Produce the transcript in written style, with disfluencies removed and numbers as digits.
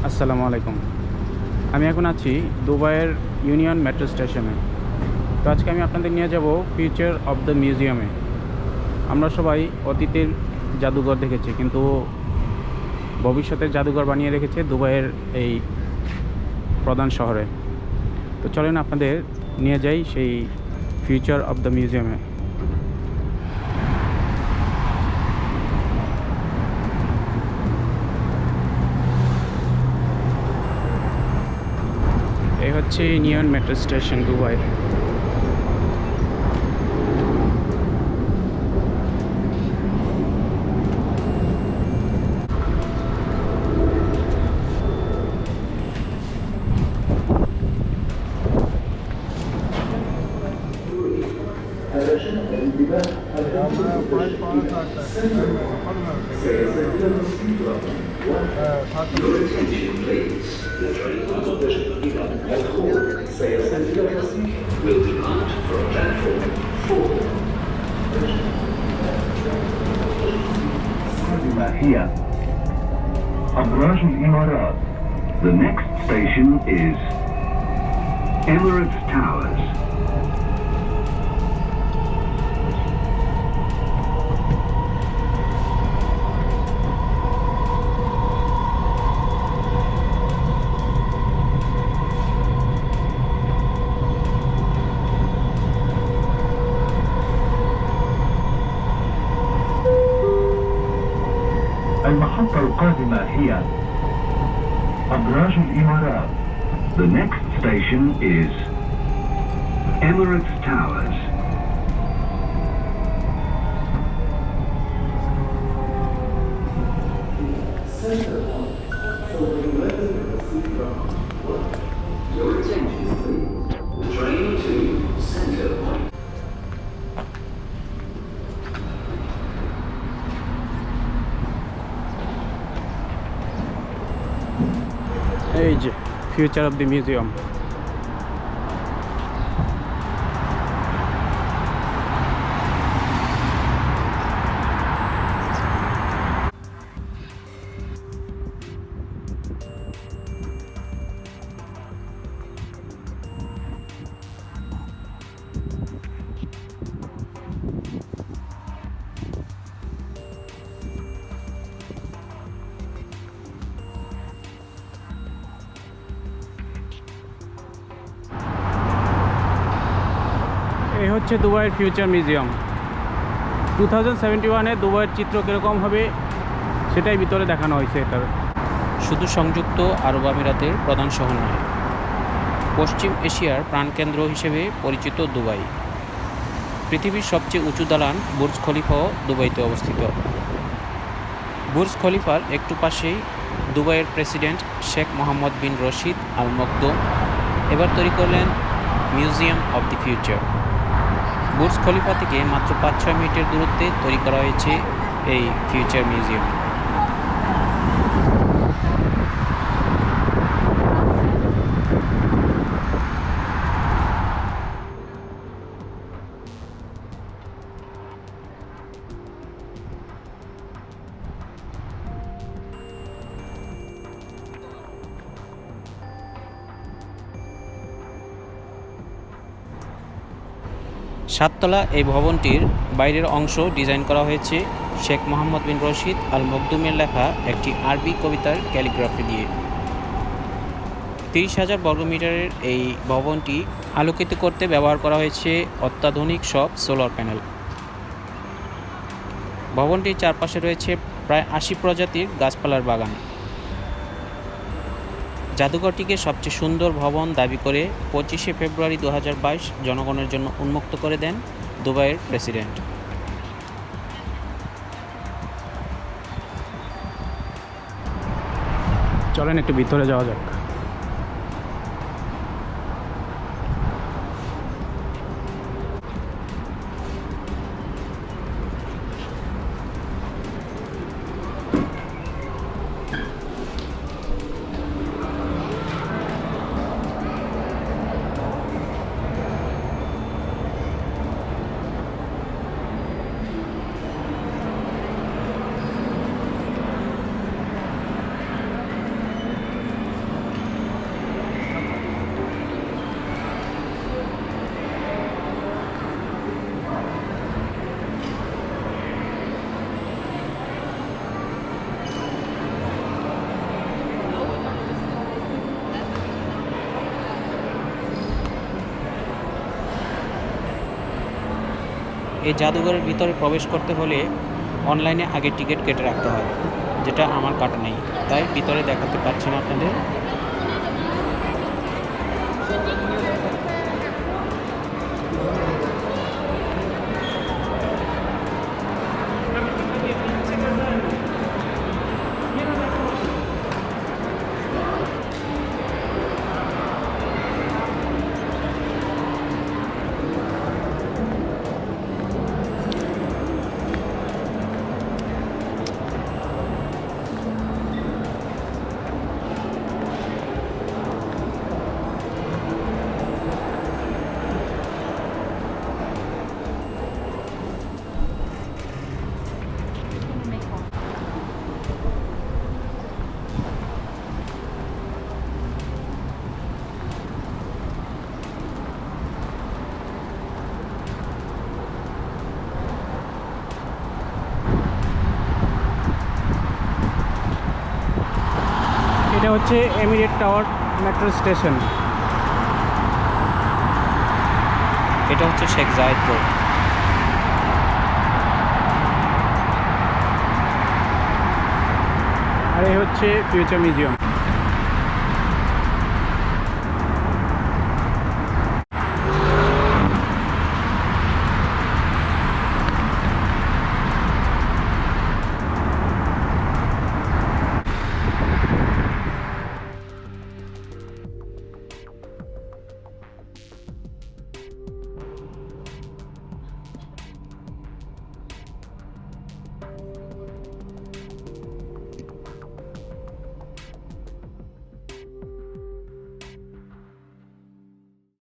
আসসালামু আলাইকুম। আমি এখন আছি দুবাইয়ের ইউনিয়ন মেট্রো স্টেশনে। তো আজকে আমি আপনাদের নিয়ে যাব ফিউচার অফ দ্য মিউজিয়ামে। আমরা সবাই অতীতের জাদুঘর দেখেছি, কিন্তু ভবিষ্যতের জাদুঘর বানিয়ে রেখেছে দুবাইয়ের এই প্রধান শহরে। তো চলেন আপনাদের নিয়ে যাই সেই ফিউচার অফ দ্য মিউজিয়ামে। এই হচ্ছে union metro station Dubai. Will depart from platform 4. Here, Abraj al-Imarat. The next station is Emirates Towers. المحطة القادمة هي أبراج الإمارات. The next station is Emirates Towers. Your attention please. The train to Center Point. এই যে future of the museum. এই হচ্ছে দুবাইয়ের future museum. 2071-এ দুবাইয়ের চিত্র কীরকম হবে সেটাই ভিতরে দেখানো হয়েছে। এটার শুধু সংযুক্ত আরব আমিরাতের প্রধান শহর নয়, পশ্চিম এশিয়ার প্রাণকেন্দ্র হিসেবে পরিচিত দুবাই। পৃথিবীর সবচেয়ে উঁচু দালান বুর্জ খলিফাও দুবাইতে অবস্থিত। বুর্জ খলিফার একটু পাশেই দুবাইয়ের প্রেসিডেন্ট শেখ মোহাম্মদ বিন রশিদ আল মকদুম এবার তৈরি করলেন museum of the future. Burj Khalifa থেকে মাত্র 5-6 মিনিটের দূরত্বে তৈরি করা হয়েছে এই ফিউচার মিউজিয়াম। সাততলা এই ভবনটির বাইরের অংশ ডিজাইন করা হয়েছে শেখ মোহাম্মদ বিন রশিদ আল মকদুমের লেখা একটি আরবি কবিতার ক্যালিগ্রাফি দিয়ে। 30,000 বর্গমিটারের এই ভবনটি আলোকিত করতে ব্যবহার করা হয়েছে অত্যাধুনিক সব সোলার প্যানেল। ভবনটির চারপাশে রয়েছে প্রায় 80 প্রজাতির গাছপালার বাগান। জাদুঘরটিকে সবচেয়ে সুন্দর ভবন দাবি করে 25শে ফেব্রুয়ারি 2022 জনগণের জন্য উন্মুক্ত করে দেন দুবাইয়ের প্রেসিডেন্ট। চলেন একটু ভিতরে যাওয়া যাক। এই জাদুঘরের ভিতরে প্রবেশ করতে হলে অনলাইনে আগে টিকিট কেটে রাখতে হয়, যেটা আমার কাটা নেই, তাই ভিতরে দেখাতে পারছি না আপনাদের। এটা হচ্ছে এমিরেট টাওয়ার মেট্রো স্টেশন। এটা হচ্ছে শেখ জায়েদ রোড। আর এই হচ্ছে ফিউচার মিউজিয়াম।